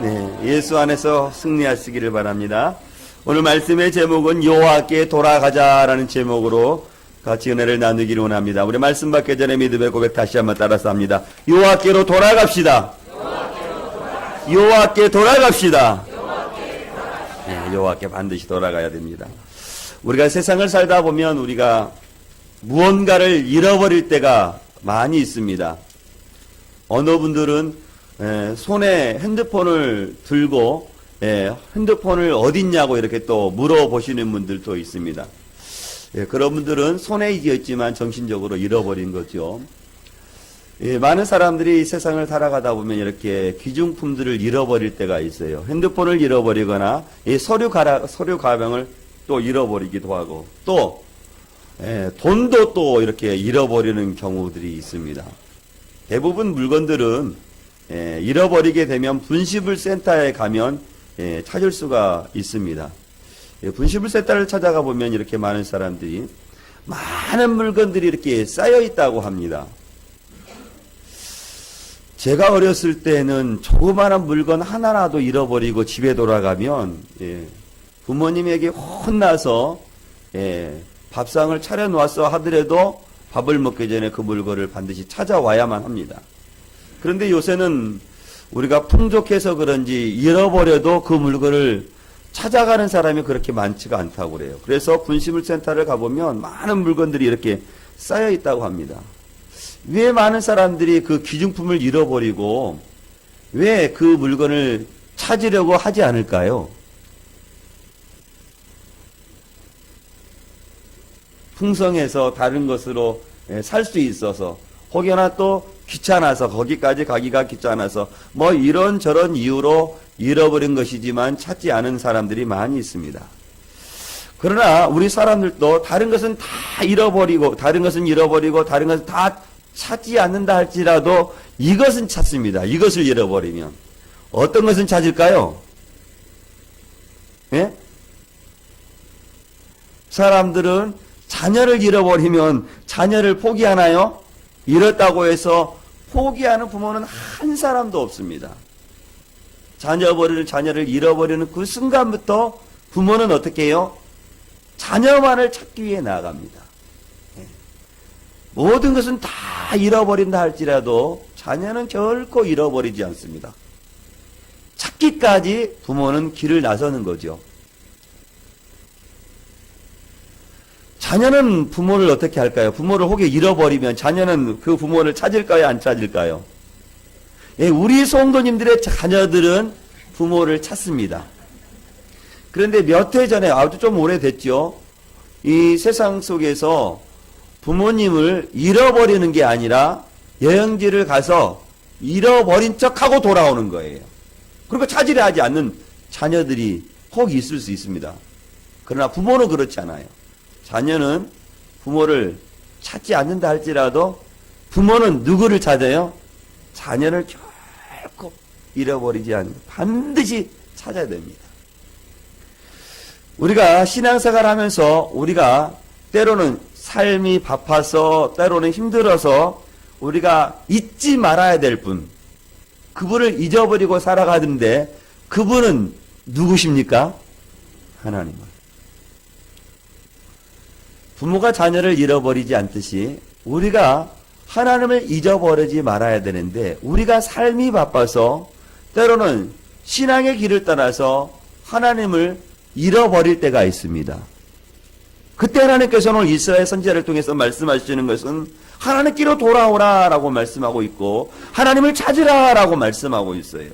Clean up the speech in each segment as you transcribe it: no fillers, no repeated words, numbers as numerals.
네, 예수 안에서 승리하시기를 바랍니다. 오늘 말씀의 제목은 여호와께 돌아가자라는 제목으로 같이 은혜를 나누기를 원합니다. 우리 말씀 받기 전에 믿음의 고백 다시 한번 따라서 합니다. 여호와께로 돌아갑시다. 여호와께 돌아갑시다. 네, 여호와께 반드시 돌아가야 됩니다. 우리가 세상을 살다 보면 우리가 무언가를 잃어버릴 때가 많이 있습니다. 어느 분들은 손에 핸드폰을 들고 핸드폰을 어딨냐고 이렇게 또 물어보시는 분들도 있습니다. 그런 분들은 손에 있지만 정신적으로 잃어버린 거죠. 많은 사람들이 세상을 살아가다 보면 이렇게 귀중품들을 잃어버릴 때가 있어요. 핸드폰을 잃어버리거나 서류 가방을 또 잃어버리기도 하고 또 돈도 또 이렇게 잃어버리는 경우들이 있습니다. 대부분 물건들은 잃어버리게 되면 분실물 센터에 가면 찾을 수가 있습니다. 분실물 센터를 찾아가 보면 이렇게 많은 사람들이 많은 물건들이 이렇게 쌓여 있다고 합니다. 제가 어렸을 때는 조그마한 물건 하나라도 잃어버리고 집에 돌아가면 부모님에게 혼나서 밥상을 차려놓았어 하더라도 밥을 먹기 전에 그 물건을 반드시 찾아와야만 합니다. 그런데 요새는 우리가 풍족해서 그런지 잃어버려도 그 물건을 찾아가는 사람이 그렇게 많지가 않다고 그래요. 그래서 분실물 센터를 가보면 많은 물건들이 이렇게 쌓여 있다고 합니다. 왜 많은 사람들이 그 귀중품을 잃어버리고 왜 그 물건을 찾으려고 하지 않을까요? 풍성해서 다른 것으로 살 수 있어서 혹여나 또 귀찮아서 거기까지 가기가 귀찮아서 뭐 이런저런 이유로 잃어버린 것이지만 찾지 않은 사람들이 많이 있습니다. 그러나 우리 사람들도 다른 것은 다 잃어버리고 다른 것은 다 찾지 않는다 할지라도 이것은 찾습니다. 이것을 잃어버리면 어떤 것은 찾을까요? 예? 사람들은 자녀를 잃어버리면 자녀를 포기하나요? 잃었다고 해서 포기하는 부모는 한 사람도 없습니다. 자녀를 잃어버리는 그 순간부터 부모는 어떻게 해요? 자녀만을 찾기 위해 나아갑니다. 모든 것은 다 잃어버린다 할지라도 자녀는 결코 잃어버리지 않습니다. 찾기까지 부모는 길을 나서는 거죠. 자녀는 부모를 어떻게 할까요? 부모를 혹여 잃어버리면 자녀는 그 부모를 찾을까요? 안 찾을까요? 우리 성도님들의 자녀들은 부모를 찾습니다. 그런데 몇 해 전에, 아주 좀 오래됐죠. 이 세상 속에서 부모님을 잃어버리는 게 아니라 여행지를 가서 잃어버린 척하고 돌아오는 거예요. 그리고 찾으려 하지 않는 자녀들이 혹 있을 수 있습니다. 그러나 부모는 그렇지 않아요. 자녀는 부모를 찾지 않는다 할지라도 부모는 누구를 찾아요? 자녀를 결코 잃어버리지 않는 반드시 찾아야 됩니다. 우리가 신앙생활 하면서 우리가 때로는 삶이 바빠서 때로는 힘들어서 우리가 잊지 말아야 될 분, 그분을 잊어버리고 살아가는데 그분은 누구십니까? 하나님을. 부모가 자녀를 잃어버리지 않듯이 우리가 하나님을 잊어버리지 말아야 되는데 우리가 삶이 바빠서 때로는 신앙의 길을 따라서 하나님을 잃어버릴 때가 있습니다. 그때 하나님께서는 오늘 이스라엘 선지자를 통해서 말씀하시는 것은 하나님께로 돌아오라라고 말씀하고 있고 하나님을 찾으라라고 말씀하고 있어요.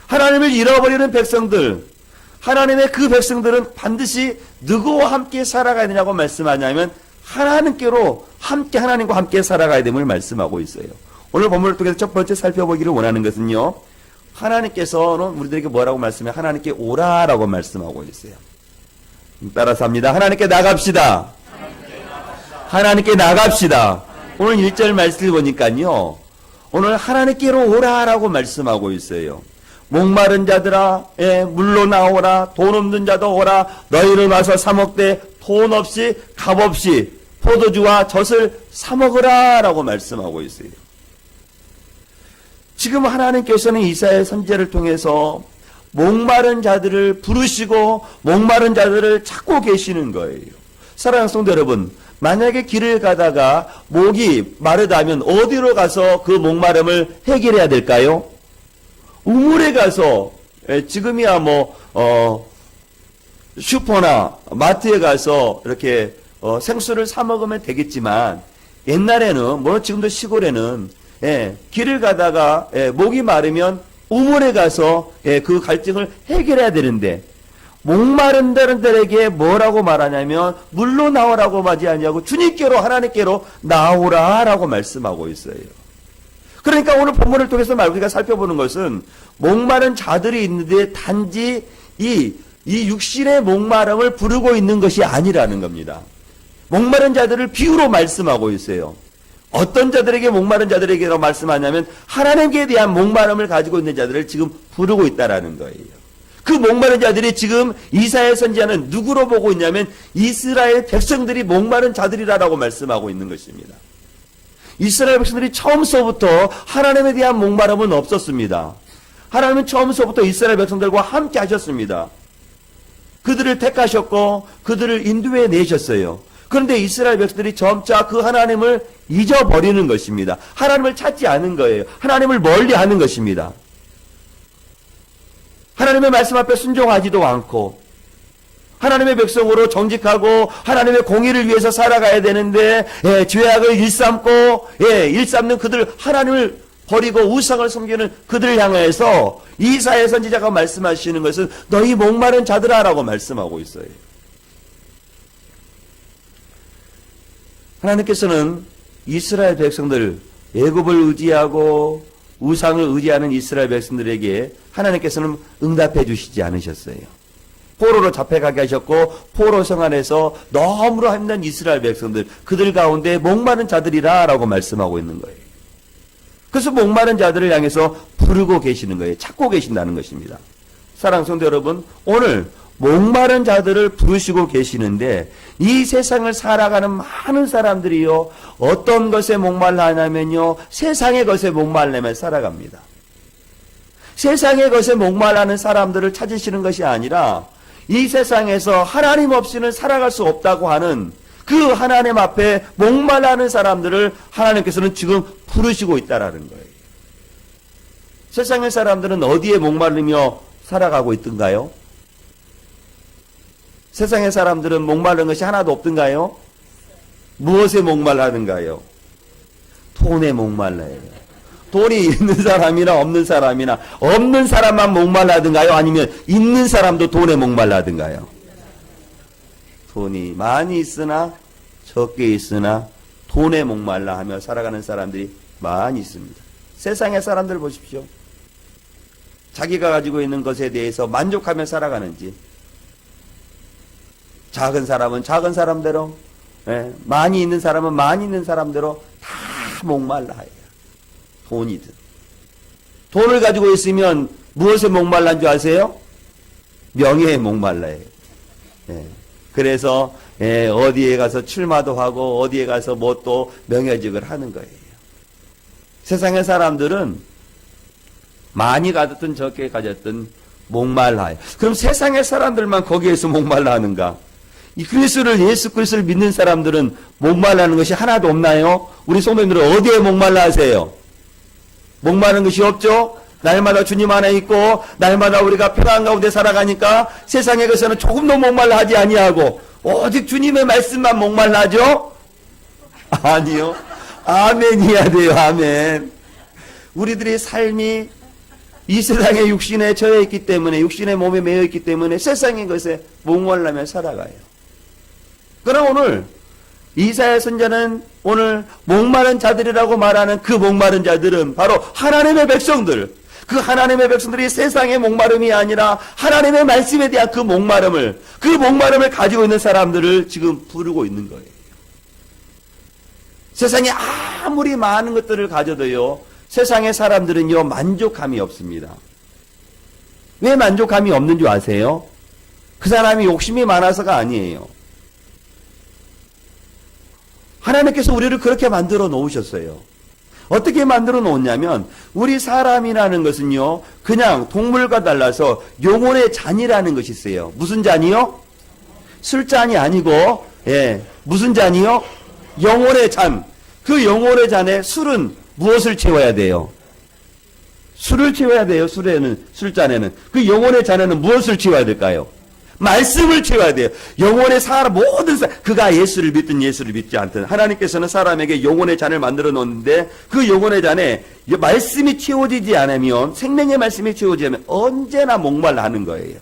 하나님을 잃어버리는 백성들, 하나님의 그 백성들은 반드시 누구와 함께 살아가야 되냐고 말씀하냐면 하나님과 함께 살아가야 됨을 말씀하고 있어요. 오늘 본문을 통해서 첫 번째 살펴보기를 원하는 것은요. 하나님께서는 우리들에게 뭐라고 말씀해요? 하나님께 오라라고 말씀하고 있어요. 따라서 합니다. 하나님께 나갑시다. 하나님께 나갑시다. 오늘 1절 말씀을 보니까요. 오늘 하나님께로 오라라고 말씀하고 있어요. 목마른 자들아, 물로 나오라. 돈 없는 자도 오라. 너희를 와서 사 먹되 돈 없이 값 없이 포도주와 젖을 사 먹으라 라고 말씀하고 있어요. 지금 하나님께서는 이사야 선지자를 통해서 목마른 자들을 부르시고 목마른 자들을 찾고 계시는 거예요. 사랑하는 성도 여러분, 만약에 길을 가다가 목이 마르다면 어디로 가서 그 목마름을 해결해야 될까요? 우물에 가서, 지금이야 슈퍼나 마트에 가서 이렇게 생수를 사 먹으면 되겠지만, 옛날에는 지금도 시골에는 길을 가다가 목이 마르면 우물에 가서 그 갈증을 해결해야 되는데, 목마른 자들에게 뭐라고 말하냐면 물로 나오라고 하지 아니하고 주님께로, 하나님께로 나오라라고 말씀하고 있어요. 그러니까 오늘 본문을 통해서 우리가 살펴보는 것은 목마른 자들이 있는데 단지 이 육신의 목마름을 부르고 있는 것이 아니라는 겁니다. 목마른 자들을 비유로 말씀하고 있어요. 어떤 자들에게 목마른 자들에게로 말씀하냐면 하나님께 대한 목마름을 가지고 있는 자들을 지금 부르고 있다라는 거예요. 그 목마른 자들이 지금 이사야 선지자는 누구로 보고 있냐면 이스라엘 백성들이 목마른 자들이라고 말씀하고 있는 것입니다. 이스라엘 백성들이 처음서부터 하나님에 대한 목마름은 없었습니다. 하나님은 처음서부터 이스라엘 백성들과 함께 하셨습니다. 그들을 택하셨고 그들을 인도해 내셨어요. 그런데 이스라엘 백성들이 점차 그 하나님을 잊어버리는 것입니다. 하나님을 찾지 않은 거예요. 하나님을 멀리하는 것입니다. 하나님의 말씀 앞에 순종하지도 않고 하나님의 백성으로 정직하고 하나님의 공의를 위해서 살아가야 되는데 죄악을 일삼는 그들, 하나님을 버리고 우상을 섬기는 그들을 향해서 이사야 선지자가 말씀하시는 것은 너희 목마른 자들아라고 말씀하고 있어요. 하나님께서는 이스라엘 백성들, 애굽을 의지하고 우상을 의지하는 이스라엘 백성들에게 하나님께서는 응답해 주시지 않으셨어요. 포로로 잡혀가게 하셨고 포로 성 안에서 너무나 힘든 이스라엘 백성들, 그들 가운데 목마른 자들이라 라고 말씀하고 있는 거예요. 그래서 목마른 자들을 향해서 부르고 계시는 거예요. 찾고 계신다는 것입니다. 사랑하는 성도 여러분, 오늘 목마른 자들을 부르시고 계시는데 이 세상을 살아가는 많은 사람들이요, 어떤 것에 목말라하냐면요, 세상의 것에 목말라며 살아갑니다. 세상의 것에 목말라는 사람들을 찾으시는 것이 아니라 이 세상에서 하나님 없이는 살아갈 수 없다고 하는 그 하나님 앞에 목말라하는 사람들을 하나님께서는 지금 부르시고 있다라는 거예요. 세상의 사람들은 어디에 목마르며 살아가고 있던가요? 세상의 사람들은 목마른 것이 하나도 없던가요? 무엇에 목말라하는가요? 돈에 목말라요. 돈이 있는 사람이나 없는 사람이나, 없는 사람만 목말라하던가요? 아니면 있는 사람도 돈에 목말라하던가요? 돈이 많이 있으나 적게 있으나 돈에 목말라하며 살아가는 사람들이 많이 있습니다. 세상의 사람들 보십시오. 자기가 가지고 있는 것에 대해서 만족하며 살아가는지, 작은 사람은 작은 사람대로, 많이 있는 사람은 많이 있는 사람대로 다 목말라해요. 돈이든. 돈을 가지고 있으면 무엇에 목말란 줄 아세요? 명예에 목말라요. 그래서 어디에 가서 출마도 하고 어디에 가서 뭐 또 명예직을 하는 거예요. 세상의 사람들은 많이 가졌든 적게 가졌든 목말라요. 그럼 세상의 사람들만 거기에서 목말라하는가? 예수 그리스도를 믿는 사람들은 목말라는 것이 하나도 없나요? 우리 성도님들은 어디에 목말라하세요? 목마른 것이 없죠? 날마다 주님 안에 있고 날마다 우리가 평안 가운데 살아가니까 세상의 것에는 조금도 목말라하지 아니하고 오직 주님의 말씀만 목말라하죠? 아니요. 아멘이야 돼요. 아멘. 우리들의 삶이 이 세상의 육신에 처해 있기 때문에, 육신의 몸에 매여 있기 때문에 세상의 것에 목말라며 살아가요. 그러나 오늘 이사야 선지자는 오늘 목마른 자들이라고 말하는 그 목마른 자들은 바로 하나님의 백성들, 그 하나님의 백성들이 세상의 목마름이 아니라 하나님의 말씀에 대한 그 목마름을 가지고 있는 사람들을 지금 부르고 있는 거예요. 세상에 아무리 많은 것들을 가져도요, 세상의 사람들은요, 만족함이 없습니다. 왜 만족함이 없는 줄 아세요? 그 사람이 욕심이 많아서가 아니에요. 하나님께서 우리를 그렇게 만들어 놓으셨어요. 어떻게 만들어 놓냐면 우리 사람이라는 것은요 그냥 동물과 달라서 영혼의 잔이라는 것이 있어요. 무슨 잔이요? 술잔이 아니고 무슨 잔이요? 영혼의 잔. 그 영혼의 잔에 술은 무엇을 채워야 돼요? 술을 채워야 돼요. 술잔에는. 그 영혼의 잔에는 무엇을 채워야 될까요? 말씀을 채워야 돼요. 영혼의 사람, 모든 사람, 그가 예수를 믿든 예수를 믿지 않든 하나님께서는 사람에게 영혼의 잔을 만들어 놓는데 그 영혼의 잔에 말씀이 채워지지 않으면, 생명의 말씀이 채워지지 않으면 언제나 목말라 하는 거예요.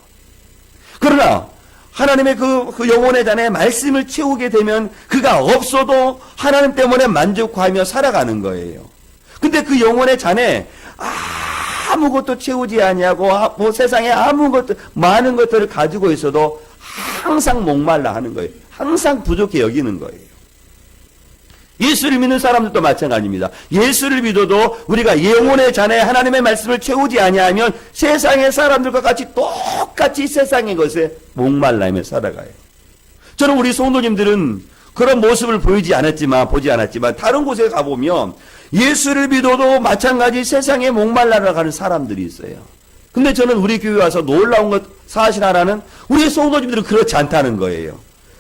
그러나 하나님의 그 영혼의 잔에 말씀을 채우게 되면 그가 없어도 하나님 때문에 만족하며 살아가는 거예요. 근데 그 영혼의 잔에 아무것도 채우지 아니하고 뭐 세상에 아무것도 많은 것들을 가지고 있어도 항상 목말라 하는 거예요. 항상 부족해 여기는 거예요. 예수를 믿는 사람들도 마찬가지입니다. 예수를 믿어도 우리가 영혼의 잔에 하나님의 말씀을 채우지 아니하면 세상의 사람들과 같이 똑같이 세상의 것에 목말라며 살아가요. 저는 우리 성도님들은 그런 모습을 보지 않았지만 다른 곳에 가보면 예수를 믿어도 마찬가지 세상에 목말라가는 사람들이 있어요. 근데 저는 우리 교회 와서 놀라운 것 사실 하나는 우리 성도님들은 그렇지 않다는 거예요.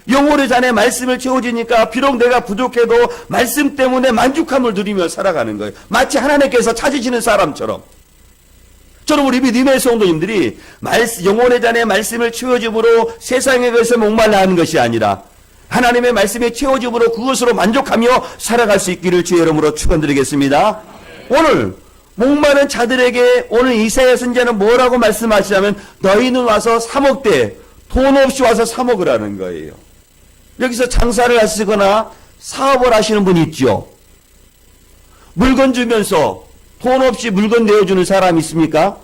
영혼의 잔에 말씀을 채워지니까 비록 내가 부족해도 말씀 때문에 만족함을 누리며 살아가는 거예요. 마치 하나님께서 찾으시는 사람처럼. 저는 우리 믿음의 성도님들이 영혼의 잔에 말씀을 채워줌으로 세상의 것에 목말라 하는 것이 아니라 하나님의 말씀에 채워짐으로 그것으로 만족하며 살아갈 수 있기를 주의 이름으로 축원드리겠습니다. 오늘 목마른 자들에게 오늘 이사야 선지자는 뭐라고 말씀하시냐면 너희는 와서 사 먹되 돈 없이 와서 사 먹으라는 거예요. 여기서 장사를 하시거나 사업을 하시는 분이 있죠. 물건 주면서 돈 없이 물건 내어주는 사람이 있습니까?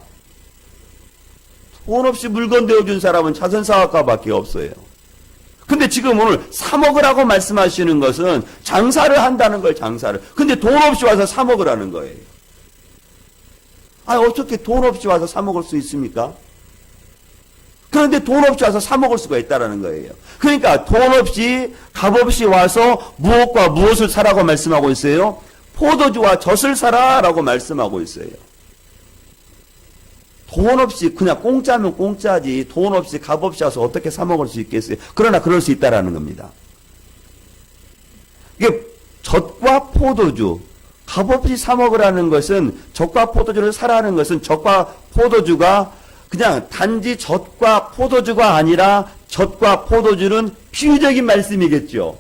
돈 없이 물건 내어주는 사람은 자선사업가밖에 없어요. 근데 지금 오늘 사 먹으라고 말씀하시는 것은 장사를 한다는 걸 장사를. 근데 돈 없이 와서 사 먹으라는 거예요. 어떻게 돈 없이 와서 사 먹을 수 있습니까? 그런데 돈 없이 와서 사 먹을 수가 있다라는 거예요. 그러니까 돈 없이 값 없이 와서 무엇과 무엇을 사라고 말씀하고 있어요? 포도주와 젖을 사라라고 말씀하고 있어요. 돈 없이 그냥 공짜면 공짜지 돈 없이 값 없이 와서 어떻게 사 먹을 수 있겠어요? 그러나 그럴 수 있다라는 겁니다. 이게 젖과 포도주 값 없이 사 먹으라는 것은 젖과 포도주를 사라는 것은 젖과 포도주가 그냥 단지 젖과 포도주가 아니라 젖과 포도주는 비유적인 말씀이겠죠.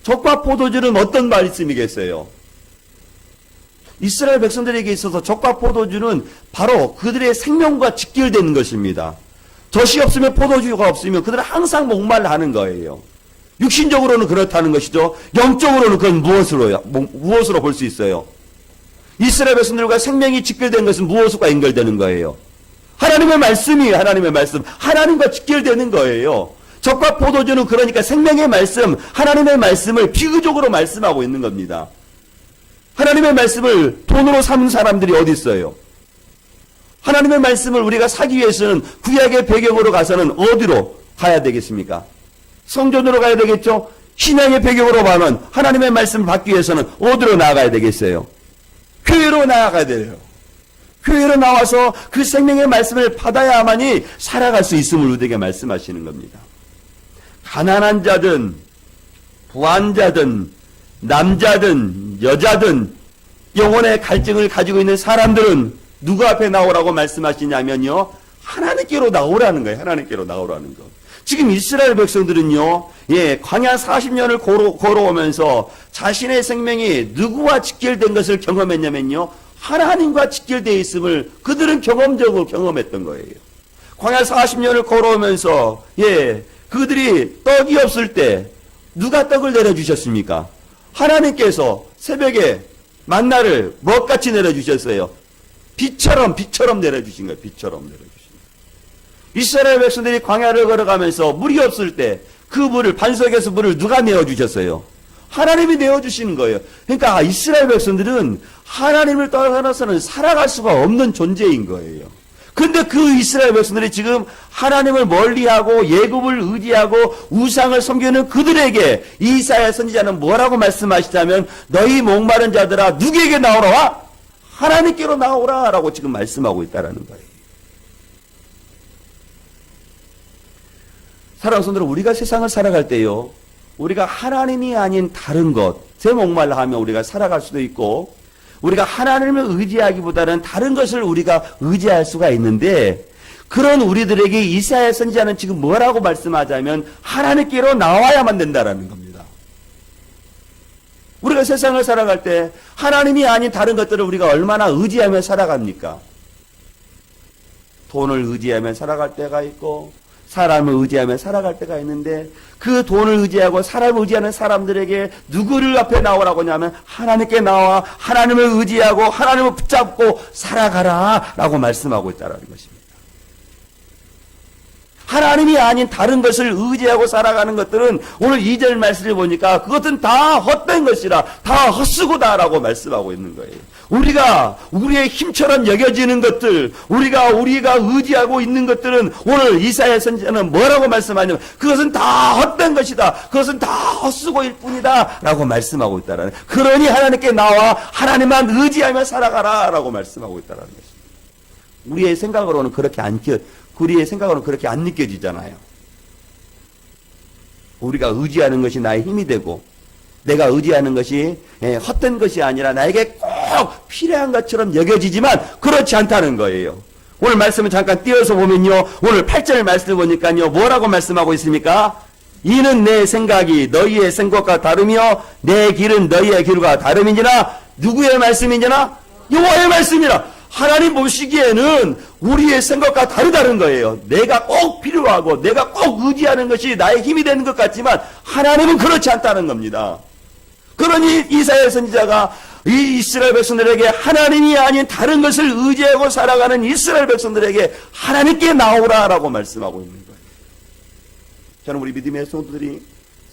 젖과 포도주는 어떤 말씀이겠어요? 이스라엘 백성들에게 있어서 젖과 포도주는 바로 그들의 생명과 직결되는 것입니다. 젖이 없으면 포도주가 없으면 그들은 항상 목말라 하는 거예요. 육신적으로는 그렇다는 것이죠. 영적으로는 그건 무엇으로 볼 수 있어요? 이스라엘 백성들과 생명이 직결된 것은 무엇과 연결되는 거예요? 하나님의 말씀이에요. 하나님의 말씀. 하나님과 직결되는 거예요. 젖과 포도주는 그러니까 생명의 말씀, 하나님의 말씀을 비유적으로 말씀하고 있는 겁니다. 하나님의 말씀을 돈으로 사는 사람들이 어디 있어요? 하나님의 말씀을 우리가 사기 위해서는 구약의 배경으로 가서는 어디로 가야 되겠습니까? 성전으로 가야 되겠죠? 신앙의 배경으로 가면 하나님의 말씀을 받기 위해서는 어디로 나아가야 되겠어요? 교회로 나아가야 돼요. 교회로 나와서 그 생명의 말씀을 받아야만이 살아갈 수 있음을 우리에게 말씀하시는 겁니다. 가난한 자든 부한자든 남자든 여자든 영혼의 갈증을 가지고 있는 사람들은 누구 앞에 나오라고 말씀하시냐면요. 하나님께로 나오라는 거예요. 하나님께로 나오라는 거. 지금 이스라엘 백성들은요. 광야 40년을 걸어오면서 자신의 생명이 누구와 직결된 것을 경험했냐면요. 하나님과 직결되어 있음을 그들은 경험적으로 경험했던 거예요. 광야 40년을 걸어오면서 그들이 떡이 없을 때 누가 떡을 내려주셨습니까? 하나님께서 새벽에 만나를 먹같이 내려주셨어요. 비처럼 내려주신 거예요. 비처럼 내려주신 거예요. 이스라엘 백성들이 광야를 걸어가면서 물이 없을 때 그 물을 반석에서 물을 누가 내어주셨어요? 하나님이 내어주시는 거예요. 그러니까 이스라엘 백성들은 하나님을 떠나서는 살아갈 수가 없는 존재인 거예요. 근데 그 이스라엘 백성들이 지금 하나님을 멀리하고 예굽을 의지하고 우상을 섬기는 그들에게 이사야 선지자는 뭐라고 말씀하시냐면 너희 목마른 자들아 누구에게 나오라? 하나님께로 나오라 라고 지금 말씀하고 있다는 거예요. 사랑하는 성도들, 우리가 세상을 살아갈 때요, 우리가 하나님이 아닌 다른 것, 제 목말라 하면 우리가 살아갈 수도 있고, 우리가 하나님을 의지하기보다는 다른 것을 우리가 의지할 수가 있는데, 그런 우리들에게 이사야 선지자는 지금 뭐라고 말씀하자면 하나님께로 나와야만 된다라는 겁니다. 우리가 세상을 살아갈 때 하나님이 아닌 다른 것들을 우리가 얼마나 의지하며 살아갑니까? 돈을 의지하며 살아갈 때가 있고 사람을 의지하며 살아갈 때가 있는데, 그 돈을 의지하고 사람을 의지하는 사람들에게 누구를 앞에 나오라고 하냐면 하나님께 나와 하나님을 의지하고 하나님을 붙잡고 살아가라 라고 말씀하고 있다는 것입니다. 하나님이 아닌 다른 것을 의지하고 살아가는 것들은 오늘 2절 말씀을 보니까 그것은 다 헛된 것이라, 다 헛수고다 라고 말씀하고 있는 거예요. 우리가 우리의 힘처럼 여겨지는 것들, 우리가 의지하고 있는 것들은 오늘 이사야 선지자는 뭐라고 말씀하냐면 그것은 다 헛된 것이다, 그것은 다 헛수고일 뿐이다 라고 말씀하고 있다는, 그러니 하나님께 나와 하나님만 의지하며 살아가라 라고 말씀하고 있다는 것입니다. 우리의 생각으로는 그렇게 안 느껴지잖아요. 우리가 의지하는 것이 나의 힘이 되고 내가 의지하는 것이 헛된 것이 아니라 나에게 꼭 필요한 것처럼 여겨지지만 그렇지 않다는 거예요. 오늘 말씀을 잠깐 띄어서 보면요, 오늘 8절 말씀을 보니까요, 뭐라고 말씀하고 있습니까? 이는 내 생각이 너희의 생각과 다르며 내 길은 너희의 길과 다름이니라. 누구의 말씀이니라? 여호와의 말씀이라. 하나님 보시기에는 우리의 생각과 다르다는 거예요. 내가 꼭 필요하고 내가 꼭 의지하는 것이 나의 힘이 되는 것 같지만 하나님은 그렇지 않다는 겁니다. 그러니 이사야 선지자가 이 이스라엘 백성들에게 하나님이 아닌 다른 것을 의지하고 살아가는 이스라엘 백성들에게 하나님께 나오라라고 말씀하고 있는 거예요. 저는 우리 믿음의 성도들이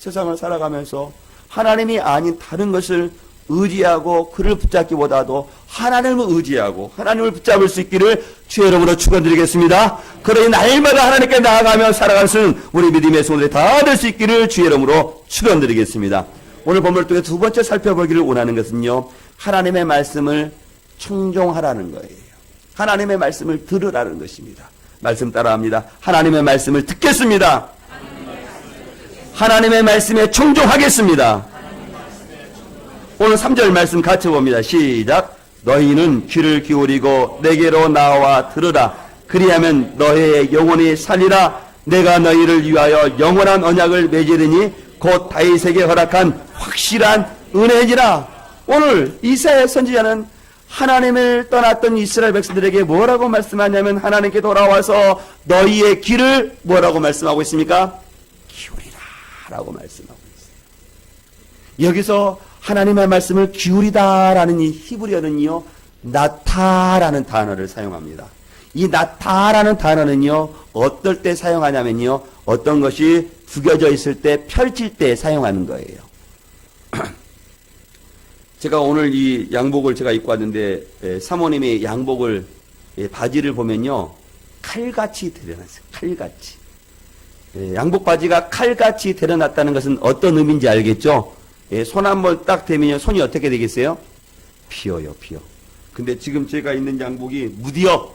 세상을 살아가면서 하나님이 아닌 다른 것을 의지하고 그를 붙잡기보다도 하나님을 의지하고 하나님을 붙잡을 수 있기를 주의 이름으로 축원드리겠습니다. 그러니 날마다 하나님께 나아가며 살아가는 우리 믿음의 성도들이 다 될 수 있기를 주의 이름으로 축원드리겠습니다. 오늘 본문을 통해 두 번째 살펴보기를 원하는 것은요, 하나님의 말씀을 청종하라는 거예요. 하나님의 말씀을 들으라는 것입니다. 말씀 따라합니다. 하나님의 말씀을 듣겠습니다. 하나님의 말씀에 청종하겠습니다. 오늘 3절 말씀 같이 봅니다. 시작. 너희는 귀를 기울이고 내게로 나와 들으라. 그리하면 너희의 영혼이 살리라. 내가 너희를 위하여 영원한 언약을 맺으리니 곧 다윗에게 허락한 확실한 은혜니라. 오늘 이사야 선지자는 하나님을 떠났던 이스라엘 백성들에게 뭐라고 말씀하냐면 하나님께 돌아와서 너희의 귀를 뭐라고 말씀하고 있습니까? 기울이라 라고 말씀하고 있어요. 여기서 하나님의 말씀을 기울이다라는 이 히브리어는요, 나타라는 단어를 사용합니다. 이 나타라는 단어는요, 어떨 때 사용하냐면요, 어떤 것이 구겨져 있을 때, 펼칠 때 사용하는 거예요. 제가 오늘 이 양복을 제가 입고 왔는데, 사모님이 양복을, 바지를 보면요, 칼같이 드러났어요. 칼같이. 양복 바지가 칼같이 드러났다는 것은 어떤 의미인지 알겠죠? 손 한번 딱 대면요, 손이 어떻게 되겠어요? 피어요, 피어. 근데 지금 제가 있는 양복이 무디어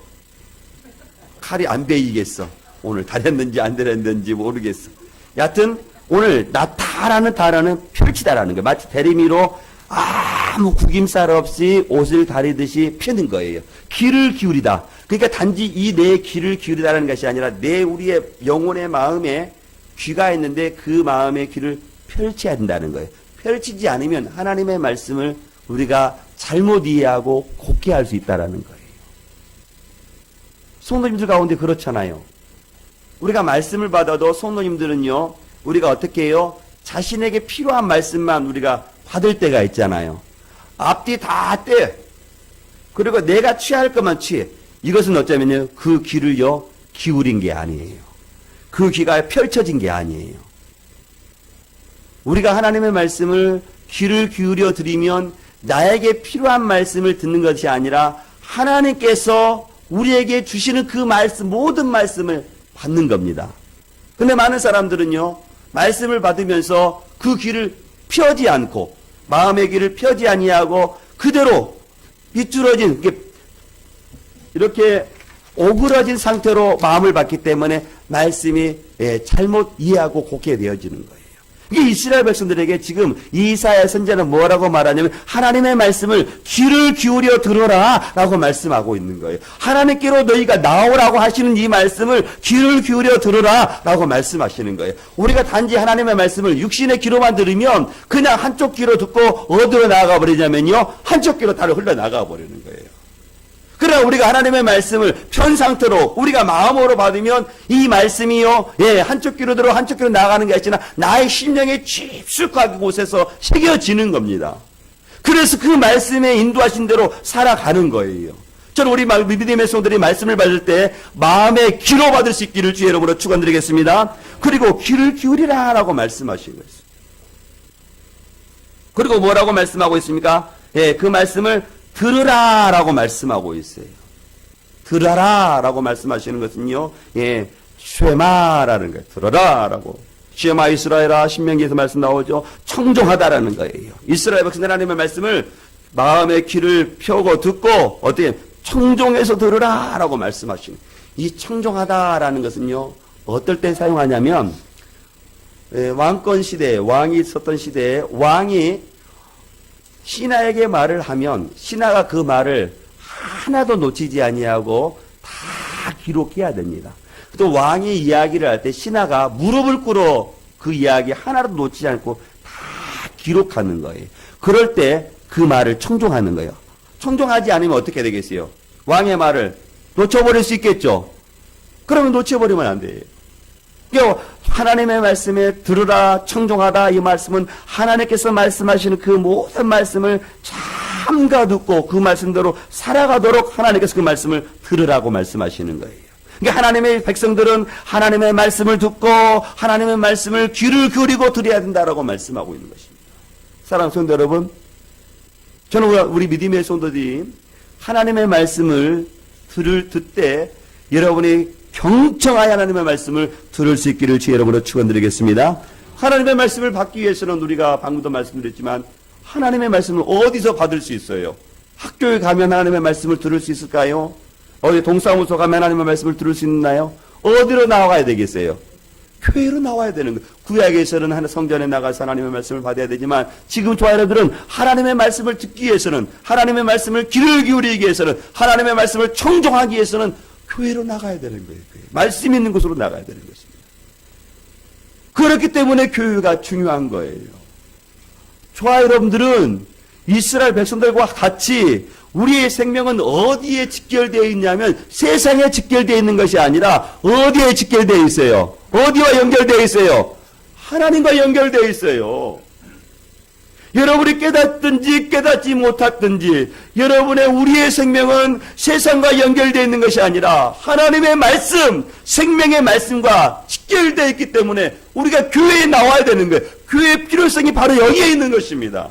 칼이 안 베이겠어. 오늘 달였는지 안 달였는지 모르겠어. 여하튼 오늘 나타라는 단어는 펼치다라는 거예요. 마치 대리미로 아무 구김살 없이 옷을 다리듯이 펴는 거예요. 귀를 기울이다. 그러니까 단지 이 내 귀를 기울이다라는 것이 아니라 우리의 영혼의 마음에 귀가 있는데 그 마음의 귀를 펼쳐야 된다는 거예요. 펼치지 않으면 하나님의 말씀을 우리가 잘못 이해하고 곱게 할 수 있다는 거예요. 성도님들 가운데 그렇잖아요. 우리가 말씀을 받아도 성도님들은요, 우리가 어떻게 해요? 자신에게 필요한 말씀만 우리가 받을 때가 있잖아요. 앞뒤 다 떼. 그리고 내가 취할 것만 취해. 이것은 어쩌면요, 그 귀를요, 기울인 게 아니에요. 그 귀가 펼쳐진 게 아니에요. 우리가 하나님의 말씀을 귀를 기울여 드리면 나에게 필요한 말씀을 듣는 것이 아니라 하나님께서 우리에게 주시는 그 말씀, 모든 말씀을 받는 겁니다. 근데 많은 사람들은요, 말씀을 받으면서 그 귀를 펴지 않고, 마음의 귀를 펴지 아니하고, 그대로 삐뚤어진, 이렇게 오그러진 상태로 마음을 받기 때문에 말씀이 잘못 이해하고 곱게 되어지는 거예요. 이게 이스라엘 백성들에게 지금 이사야 선지자는 뭐라고 말하냐면 하나님의 말씀을 귀를 기울여 들어라 라고 말씀하고 있는 거예요. 하나님께로 너희가 나오라고 하시는 이 말씀을 귀를 기울여 들어라 라고 말씀하시는 거예요. 우리가 단지 하나님의 말씀을 육신의 귀로만 들으면 그냥 한쪽 귀로 듣고 어디로 나아가 버리냐면요, 한쪽 귀로 다를 흘러나가 버리는 거예요. 그러나 우리가 하나님의 말씀을 편 상태로 우리가 마음으로 받으면 이 말씀이요, 한쪽 귀로 들어 한쪽 귀로 나가는 게 아니라 나의 심령에 깊숙하게 곳에서 새겨지는 겁니다. 그래서 그 말씀에 인도하신 대로 살아가는 거예요. 저는 우리 믿음의 성도들이 말씀을 받을 때 마음의 귀로 받을 수 있기를 주의 이름으로 축원드리겠습니다. 그리고 귀를 기울이라 라고 말씀하신 거예요. 그리고 뭐라고 말씀하고 있습니까? 그 말씀을 들으라 라고 말씀하고 있어요. 들어라 라고 말씀하시는 것은요, 쉐마라는 거예요. 들어라 라고. 쉐마 이스라엘아, 신명기에서 말씀 나오죠. 청종하다라는 거예요. 이스라엘 백성 하나님의 말씀을 마음의 귀를 펴고 듣고 어떻게 청종해서 들으라 라고 말씀하시는. 이 청종하다라는 것은요, 어떨 때 사용하냐면 왕권 시대에, 왕이 있었던 시대에 왕이 신하에게 말을 하면 신하가 그 말을 하나도 놓치지 아니하고 다 기록해야 됩니다. 또 왕이 이야기를 할 때 신하가 무릎을 꿇어 그 이야기 하나도 놓치지 않고 다 기록하는 거예요. 그럴 때 그 말을 청종하는 거예요. 청종하지 않으면 어떻게 되겠어요? 왕의 말을 놓쳐버릴 수 있겠죠? 그러면 놓쳐버리면 안 돼요. 그러니까 하나님의 말씀에 들으라, 청종하다, 이 말씀은 하나님께서 말씀하시는 그 모든 말씀을 참가 듣고 그 말씀대로 살아가도록 하나님께서 그 말씀을 들으라고 말씀하시는 거예요. 그러니까 하나님의 백성들은 하나님의 말씀을 듣고 하나님의 말씀을 귀를 기울이고 들어야 된다라고 말씀하고 있는 것입니다. 사랑하는 성도 여러분, 저는 우리 믿음의 성도들이 하나님의 말씀을 듣때 여러분이 경청하여 하나님의 말씀을 들을 수 있기를 주의 이름으로 축원드리겠습니다. 하나님의 말씀을 받기 위해서는 우리가 방금도 말씀드렸지만 하나님의 말씀을 어디서 받을 수 있어요? 학교에 가면 하나님의 말씀을 들을 수 있을까요? 어디 동사무소 가면 하나님의 말씀을 들을 수 있나요? 어디로 나와야 되겠어요? 교회로 나와야 되는 거예요. 구약에서는 성전에 나가서 하나님의 말씀을 받아야 되지만 지금 저와 여러분들은 하나님의 말씀을 듣기 위해서는, 하나님의 말씀을 귀를 기울이기 위해서는, 하나님의 말씀을 청종하기 위해서는 교회로 나가야 되는 거예요. 말씀 있는 곳으로 나가야 되는 것입니다. 그렇기 때문에 교회가 중요한 거예요. 저와 여러분들은 이스라엘 백성들과 같이 우리의 생명은 어디에 직결되어 있냐면 세상에 직결되어 있는 것이 아니라 어디에 직결되어 있어요? 어디와 연결되어 있어요? 하나님과 연결되어 있어요. 여러분이 깨닫든지 깨닫지 못했든지 여러분의 우리의 생명은 세상과 연결되어 있는 것이 아니라 하나님의 말씀, 생명의 말씀과 직결되어 있기 때문에 우리가 교회에 나와야 되는 거예요. 교회의 필요성이 바로 여기에 있는 것입니다.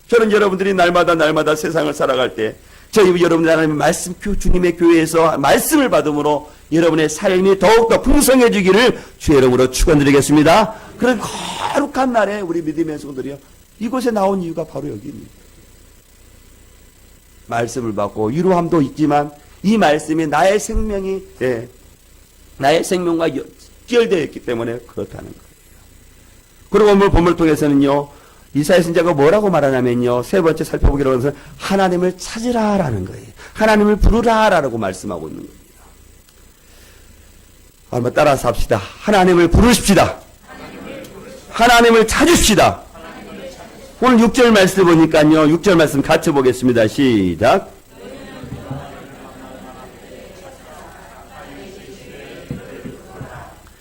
저는 여러분들이 날마다 세상을 살아갈 때 저희 여러분들 하나님의 말씀, 주님의 교회에서 말씀을 받음으로 여러분의 삶이 더욱더 풍성해지기를 주의 이름으로 축원드리겠습니다. 그런 거룩한 날에 우리 믿음의 성도들이요, 이곳에 나온 이유가 바로 여기입니다. 말씀을 받고 위로함도 있지만 이 말씀이 나의 생명이 나의 생명과 연결되어 있기 때문에 그렇다는 거예요. 그리고 오늘 본문을 통해서는요, 이사야 선지자가 뭐라고 말하냐면요, 세 번째 살펴보기로 해서 하나님을 찾으라라는 거예요. 하나님을 부르라라고 말씀하고 있는 겁니다. 한번 따라서 합시다. 하나님을 부르십시다. 하나님을 찾으십시다. 오늘 6절 말씀 보니까요, 6절 말씀 같이 보겠습니다. 시작.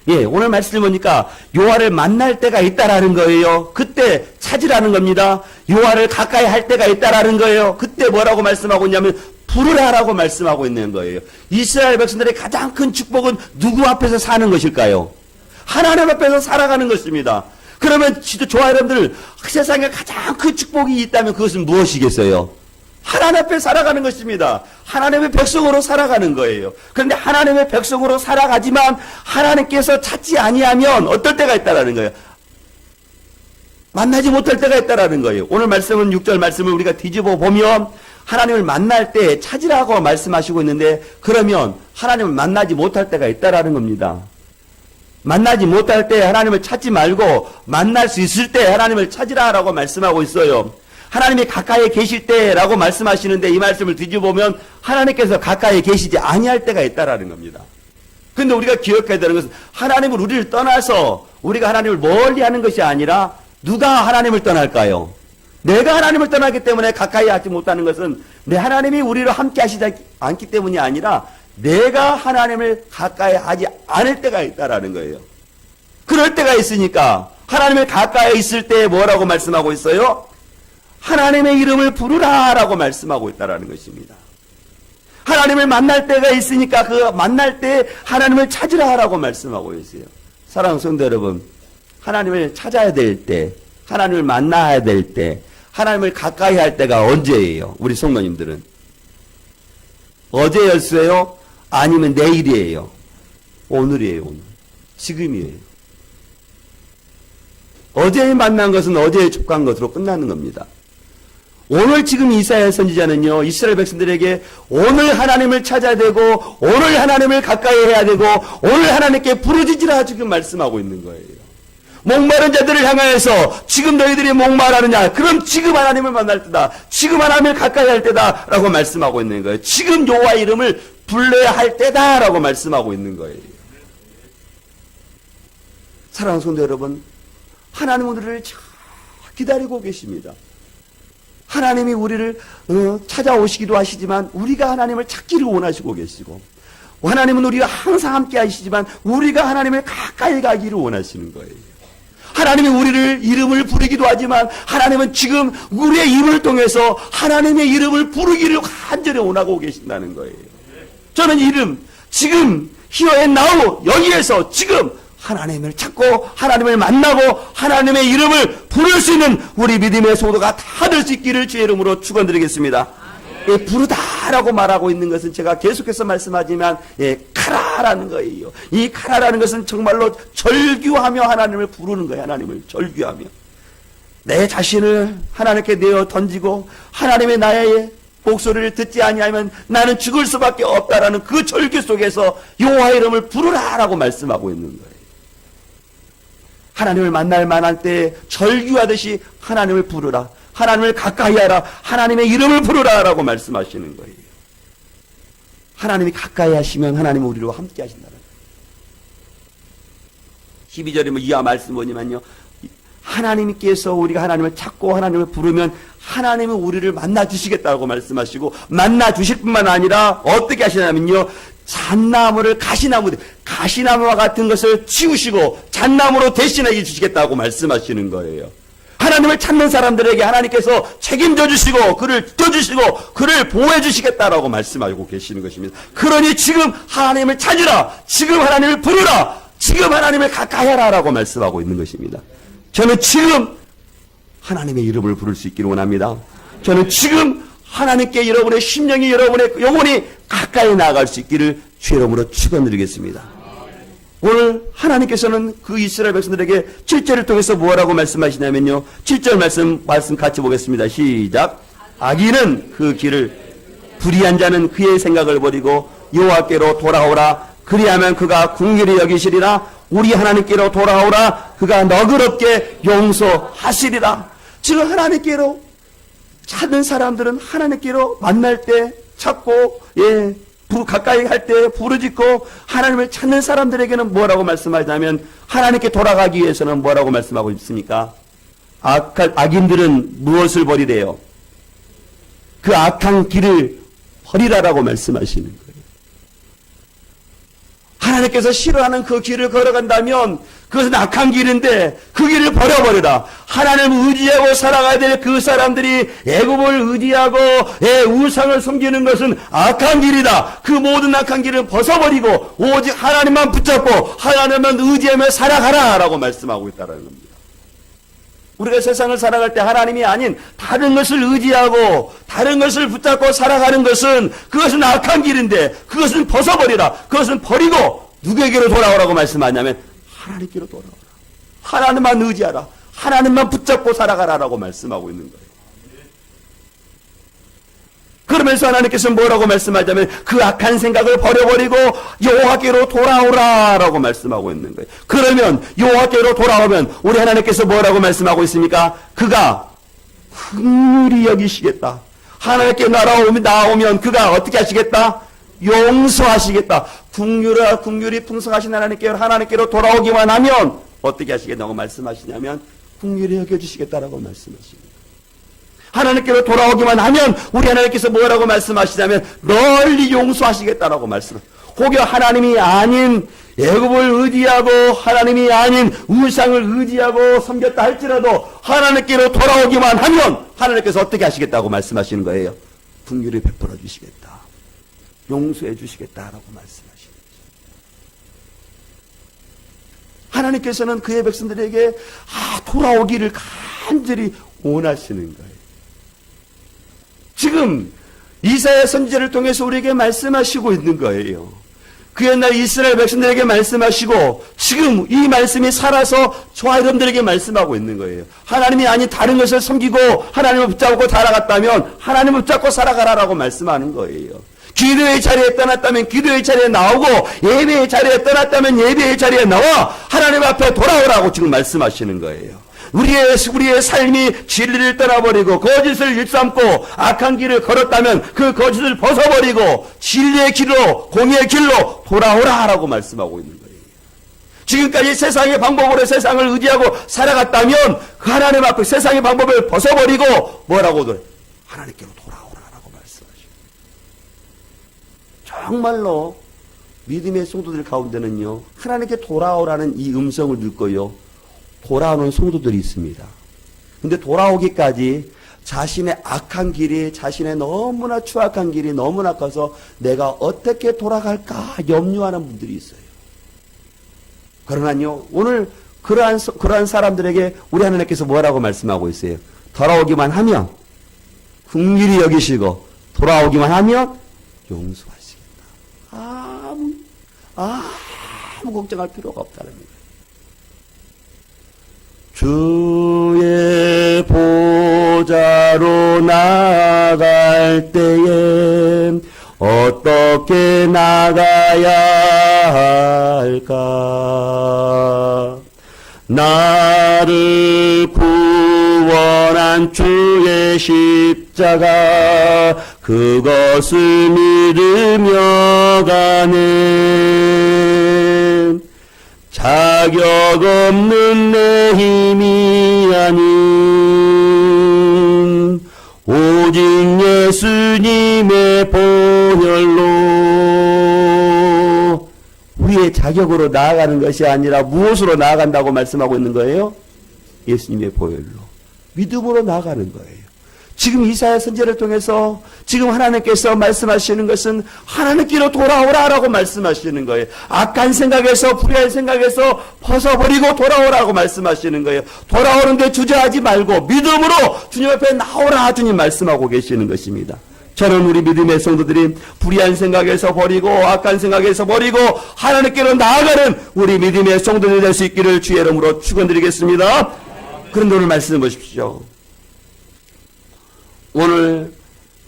오늘 말씀을 보니까 여호와를 만날 때가 있다라는 거예요. 그때 찾으라는 겁니다. 여호와를 가까이 할 때가 있다라는 거예요. 그때 뭐라고 말씀하고 있냐면 부르라라고 말씀하고 있는 거예요. 이스라엘 백성들의 가장 큰 축복은 누구 앞에서 사는 것일까요? 하나님 앞에서 살아가는 것입니다. 그러면 진짜 저와 여러분들 세상에 가장 큰 축복이 있다면 그것은 무엇이겠어요? 하나님 앞에 살아가는 것입니다. 하나님의 백성으로 살아가는 거예요. 그런데 하나님의 백성으로 살아가지만 하나님께서 찾지 아니하면 어떨 때가 있다라는 거예요. 만나지 못할 때가 있다라는 거예요. 오늘 말씀은 6절 말씀을 우리가 뒤집어 보면 하나님을 만날 때 찾으라고 말씀하시고 있는데, 그러면 하나님을 만나지 못할 때가 있다라는 겁니다. 만나지 못할 때 하나님을 찾지 말고 만날 수 있을 때 하나님을 찾으라라고 말씀하고 있어요. 하나님이 가까이에 계실 때라고 말씀하시는데, 이 말씀을 뒤집어보면 하나님께서 가까이에 계시지 아니할 때가 있다라는 겁니다. 근데 우리가 기억해야 되는 것은, 하나님은 우리를 떠나서 우리가 하나님을 멀리 하는 것이 아니라 누가 하나님을 떠날까요? 내가 하나님을 떠나기 때문에 가까이 하지 못하는 것은 내 하나님이 우리를 함께 하시지 않기 때문이 아니라 내가 하나님을 가까이 하지 않을 때가 있다라는 거예요. 그럴 때가 있으니까 하나님을 가까이 있을 때 뭐라고 말씀하고 있어요? 하나님의 이름을 부르라라고 말씀하고 있다라는 것입니다. 하나님을 만날 때가 있으니까 그 만날 때 하나님을 찾으라라고 말씀하고 있어요. 사랑하는 성도 여러분, 하나님을 찾아야 될 때, 하나님을 만나야 될 때, 하나님을 가까이 할 때가 언제예요? 우리 성도님들은 어제였어요? 아니면 내일이에요? 오늘이에요. 오늘. 지금이에요. 어제 만난 것은 어제에 촉구한 것으로 끝나는 겁니다. 오늘 지금 이사야 선지자는요, 이스라엘 백성들에게 오늘 하나님을 찾아야 되고, 오늘 하나님을 가까이 해야 되고, 오늘 하나님께 부르짖으라 지금 말씀하고 있는 거예요. 목마른 자들을 향하여서 지금 너희들이 목마르느냐? 그럼 지금 하나님을 만날 때다. 지금 하나님을 가까이 할 때다. 라고 말씀하고 있는 거예요. 지금 여호와 이름을 불러야 할 때다. 라고 말씀하고 있는 거예요. 사랑하는 성도 여러분, 하나님은 우리를 기다리고 계십니다. 하나님이 우리를 찾아오시기도 하시지만 우리가 하나님을 찾기를 원하시고 계시고, 하나님은 우리가 항상 함께 하시지만 우리가 하나님을 가까이 가기를 원하시는 거예요. 하나님이 우리를 이름을 부르기도 하지만 하나님은 지금 우리의 입을 통해서 하나님의 이름을 부르기를 간절히 원하고 계신다는 거예요. 저는 이름, 지금 Here and Now, 여기에서 지금 하나님을 찾고 하나님을 만나고 하나님의 이름을 부를 수 있는 우리 믿음의 성도가 다 될 수 있기를 주의 이름으로 축원드리겠습니다. 부르다라고 말하고 있는 것은 제가 계속해서 말씀하지만 카라라는 거예요. 이 카라라는 것은 정말로 절규하며 하나님을 부르는 거예요. 하나님을 절규하며 내 자신을 하나님께 내어 던지고 하나님의 나의 목소리를 듣지 아니하면 나는 죽을 수밖에 없다라는 그 절규 속에서 여호와 이름을 부르라라고 말씀하고 있는 거예요. 하나님을 만날 만할 때 절규하듯이 하나님을 부르라, 하나님을 가까이 하라, 하나님의 이름을 부르라라고 말씀하시는 거예요. 하나님이 가까이 하시면 하나님은 우리로 함께 하신다는 거예요. 12절에 이하 말씀 뭐냐면요, 하나님께서 우리가 하나님을 찾고 하나님을 부르면 하나님은 우리를 만나 주시겠다고 말씀하시고, 만나 주실 뿐만 아니라 어떻게 하시냐면요, 잣나무를 가시나무와 같은 것을 치우시고 잣나무로 대신해 주시겠다고 말씀하시는 거예요. 하나님을 찾는 사람들에게 하나님께서 책임져 주시고 그를 지켜주시고 그를 보호해 주시겠다라고 말씀하고 계시는 것입니다. 그러니 지금 하나님을 찾으라, 지금 하나님을 부르라, 지금 하나님을 가까이 하라라고 말씀하고 있는 것입니다. 저는 지금 하나님의 이름을 부를 수 있기를 원합니다. 저는 지금 하나님께 여러분의 심령이, 여러분의 영혼이 가까이 나아갈 수 있기를 주의 이름으로 축원드리겠습니다. 오늘 하나님께서는 그 이스라엘 백성들에게 7절을 통해서 뭐라고 말씀하시냐면요, 7절 말씀 같이 보겠습니다. 시작. 악인은 그 길을, 불의한 자는 그의 생각을 버리고 여호와께로 돌아오라. 그리하면 그가 긍휼히 여기시리라. 우리 하나님께로 돌아오라. 그가 너그럽게 용서하시리라. 지금 하나님께로 찾는 사람들은 하나님께로 만날 때 찾고, 가까이 할 때 부르짖고, 하나님을 찾는 사람들에게는 뭐라고 말씀하냐면 하나님께 돌아가기 위해서는 뭐라고 말씀하고 있습니까? 악인들은 무엇을 버리래요? 그 악한 길을 버리라라고 말씀하시는 거예요. 하나님께서 싫어하는 그 길을 걸어간다면 그것은 악한 길인데 그 길을 버려버리라. 하나님을 의지하고 살아가야 될 그 사람들이 애굽을 의지하고 우상을 섬기는 것은 악한 길이다. 그 모든 악한 길을 벗어버리고 오직 하나님만 붙잡고 하나님만 의지하며 살아가라 라고 말씀하고 있다는 겁니다. 우리가 세상을 살아갈 때 하나님이 아닌 다른 것을 의지하고 다른 것을 붙잡고 살아가는 것은 그것은 악한 길인데 그것은 벗어버리라. 그것은 버리고 누구에게로 돌아오라고 말씀하냐면 하나님께로 돌아오라. 하나님만 의지하라. 하나님만 붙잡고 살아가라라고 말씀하고 있는 거예요. 그러면서 하나님께서 뭐라고 말씀하자면 그 악한 생각을 버려버리고 여호와께로 돌아오라라고 말씀하고 있는 거예요. 그러면 여호와께로 돌아오면 우리 하나님께서 뭐라고 말씀하고 있습니까? 그가 긍휼히 여기시겠다. 하나님께 나오면 그가 어떻게 하시겠다? 용서하시겠다. 긍휼이 풍성하신 하나님께로 돌아오기만 하면 어떻게 하시겠다고 말씀하시냐면 긍휼히 여겨주시겠다라고 말씀하십니다. 하나님께로 돌아오기만 하면 우리 하나님께서 뭐라고 말씀하시냐면 널리 용서하시겠다라고 혹여 하나님이 아닌 애굽을 의지하고 하나님이 아닌 우상을 의지하고 섬겼다 할지라도 하나님께로 돌아오기만 하면 하나님께서 어떻게 하시겠다고 말씀하시는 거예요? 긍휼히 베풀어 주시겠다. 용서해 주시겠다라고 말씀하시는 거죠. 하나님께서는 그의 백성들에게 돌아오기를 간절히 원하시는 거예요. 지금 이사야 선지자를 통해서 우리에게 말씀하시고 있는 거예요. 그 옛날 이스라엘 백성들에게 말씀하시고 지금 이 말씀이 살아서 저와 여러분들에게 말씀하고 있는 거예요. 하나님이 아닌 다른 것을 섬기고 하나님을 붙잡고 살아갔다면 하나님을 붙잡고 살아가라라고 말씀하는 거예요. 기도의 자리에 떠났다면 기도의 자리에 나오고 예배의 자리에 떠났다면 예배의 자리에 나와 하나님 앞에 돌아오라고 지금 말씀하시는 거예요. 우리의 삶이 진리를 떠나버리고 거짓을 일삼고 악한 길을 걸었다면 그 거짓을 벗어버리고 진리의 길로 공의의 길로 돌아오라라고 말씀하고 있는 거예요. 지금까지 세상의 방법으로 세상을 의지하고 살아갔다면 그 하나님 앞에 세상의 방법을 벗어버리고 뭐라고들 하나님께로 돌아오라라고 말씀하십니다. 정말로 믿음의 성도들 가운데는요 하나님께 돌아오라는 이 음성을 듣고요 돌아오는 성도들이 있습니다. 근데 돌아오기까지 자신의 악한 길이 자신의 너무나 추악한 길이 너무나 커서 내가 어떻게 돌아갈까 염려하는 분들이 있어요. 그러나요 오늘 그러한 사람들에게 우리 하나님께서 뭐라고 말씀하고 있어요? 돌아오기만 하면 긍휼히 여기시고 돌아오기만 하면 용서하시겠다. 아무 걱정할 필요가 없다는 거예요. 주의 보좌로 나아갈 때에 어떻게 나가야 할까? 나를 구원한 주의 십자가 그것을 믿으며 가는 자격 없는 내 힘이 아닌 오직 예수님의 보혈로 우리의 자격으로 나아가는 것이 아니라 무엇으로 나아간다고 말씀하고 있는 거예요? 예수님의 보혈로 믿음으로 나아가는 거예요. 지금 이사야 선지자를 통해서 지금 하나님께서 말씀하시는 것은 하나님께로 돌아오라라고 말씀하시는 거예요. 악한 생각에서 불의한 생각에서 벗어버리고 돌아오라고 말씀하시는 거예요. 돌아오는데 주저하지 말고 믿음으로 주님 앞에 나오라 주님 말씀하고 계시는 것입니다. 저는 우리 믿음의 성도들이 불의한 생각에서 버리고 악한 생각에서 버리고 하나님께로 나아가는 우리 믿음의 성도들이 될 수 있기를 주의 이름으로 축원드리겠습니다. 그런데 오늘 말씀 보십시오. 오늘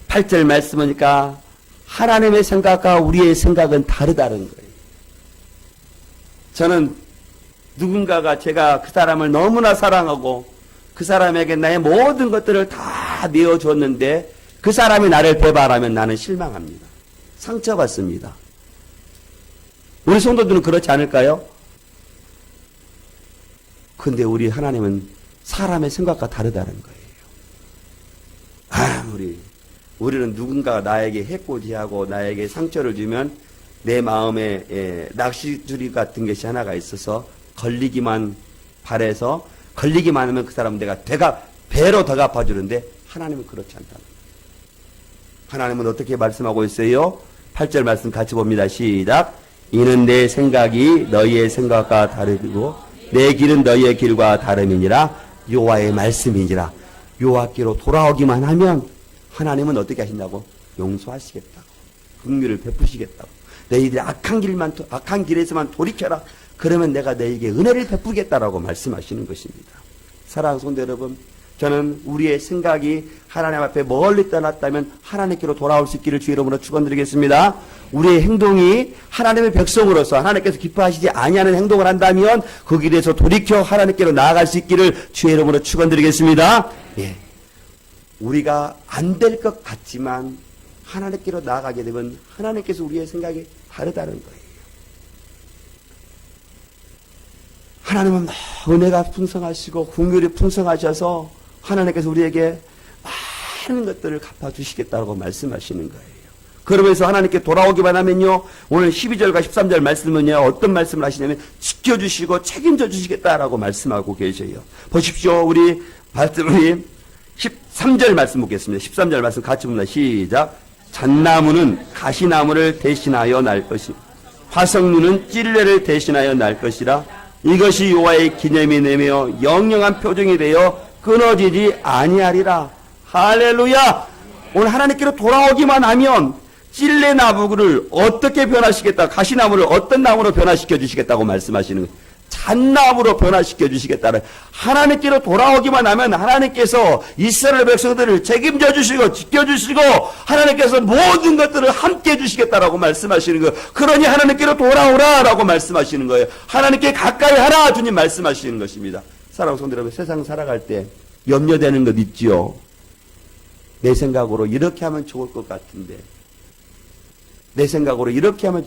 8절 말씀 보니까 하나님의 생각과 우리의 생각은 다르다는 거예요. 저는 누군가가 제가 그 사람을 너무나 사랑하고 그 사람에게 나의 모든 것들을 다 내어줬는데 그 사람이 나를 배반하면 나는 실망합니다. 상처받습니다. 우리 성도들은 그렇지 않을까요? 근데 우리 하나님은 사람의 생각과 다르다는 거예요. 우리는 누군가가 나에게 해코지하고 나에게 상처를 주면 내 마음에 낚시줄이 같은 것이 하나가 있어서 걸리기만 바래서 걸리기만 하면 그 사람 내가 배로 더 갚아주는데 하나님은 그렇지 않다. 하나님은 어떻게 말씀하고 있어요? 8절 말씀 같이 봅니다. 시작. 이는 내 생각이 너희의 생각과 다르고 내 길은 너희의 길과 다름이니라. 여호와의 말씀이니라. 여호와께로 돌아오기만 하면 하나님은 어떻게 하신다고? 용서하시겠다고. 긍휼을 베푸시겠다고. 너희들이 악한 길에서만 돌이켜라. 그러면 내가 너희에게 은혜를 베푸겠다라고 말씀하시는 것입니다. 사랑하는 성도 여러분, 저는 우리의 생각이 하나님 앞에 멀리 떠났다면 하나님께로 돌아올 수 있기를 주의 이름으로 축원드리겠습니다. 우리의 행동이 하나님의 백성으로서 하나님께서 기뻐하시지 아니하는 행동을 한다면 그 길에서 돌이켜 하나님께로 나아갈 수 있기를 주의 이름으로 축원드리겠습니다. 예. 우리가 안 될 것 같지만 하나님께로 나아가게 되면 하나님께서 우리의 생각이 다르다는 거예요. 하나님은 은혜가 풍성하시고 긍휼이 풍성하셔서 하나님께서 우리에게 많은 것들을 갚아주시겠다고 말씀하시는 거예요. 그러면서 하나님께 돌아오기만 하면요, 오늘 12절과 13절 말씀은요, 어떤 말씀을 하시냐면 지켜주시고 책임져 주시겠다라고 말씀하고 계셔요. 보십시오. 우리 13절 말씀 보겠습니다. 13절 말씀 같이 봅니다. 시작. 잣나무는 가시나무를 대신하여 날 것이, 화석류는 찔레를 대신하여 날 것이라. 이것이 여호와의 기념이 되며 영영한 표징이 되어 끊어지지 아니하리라. 할렐루야. 오늘 하나님께로 돌아오기만 하면 찔레 나무를 어떻게 변화시켰다, 가시나무를 어떤 나무로 변화시켜 주시겠다고 말씀하시는 거예요. 잣나무로 변화시켜 주시겠다는. 하나님께로 돌아오기만 하면 하나님께서 이스라엘 백성들을 책임져 주시고 지켜주시고 하나님께서 모든 것들을 함께 해주시겠다라고 말씀하시는 거예요. 그러니 하나님께로 돌아오라라고 말씀하시는 거예요. 하나님께 가까이 하라 주님 말씀하시는 것입니다. 사랑하는 성도 여러분, 세상 살아갈 때 염려되는 것 있지요. 내 생각으로 이렇게 하면 좋을 것 같은데, 내 생각으로 이렇게 하면,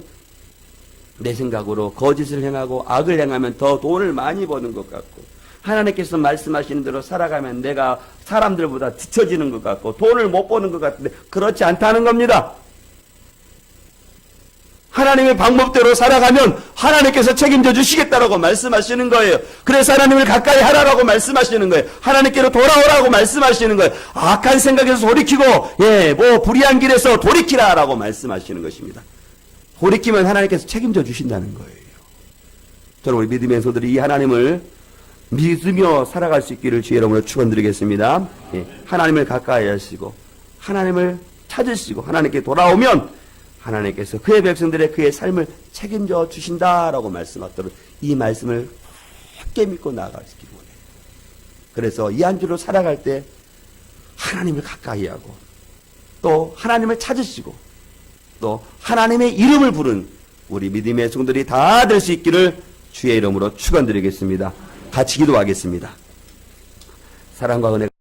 내 생각으로 거짓을 행하고 악을 행하면 더 돈을 많이 버는 것 같고, 하나님께서 말씀하시는 대로 살아가면 내가 사람들보다 뒤처지는 것 같고 돈을 못 버는 것 같은데 그렇지 않다는 겁니다. 하나님의 방법대로 살아가면 하나님께서 책임져 주시겠다라고 말씀하시는 거예요. 그래서 하나님을 가까이 하라라고 말씀하시는 거예요. 하나님께로 돌아오라고 말씀하시는 거예요. 악한 생각에서 돌이키고, 불의한 길에서 돌이키라라고 말씀하시는 것입니다. 돌이키면 하나님께서 책임져 주신다는 거예요. 저는 우리 믿음의 성도들이 이 하나님을 믿으며 살아갈 수 있기를 주의 이름으로 축원드리겠습니다. 하나님을 가까이 하시고 하나님을 찾으시고 하나님께 돌아오면 하나님께서 그의 백성들의 그의 삶을 책임져 주신다라고 말씀하도록 이 말씀을 함께 믿고 나아가시기 원해요. 그래서 이 한 주로 살아갈 때 하나님을 가까이 하고 또 하나님을 찾으시고 또 하나님의 이름을 부른 우리 믿음의 성도들이 다 될 수 있기를 주의 이름으로 축원드리겠습니다. 같이 기도하겠습니다. 사랑과 은혜가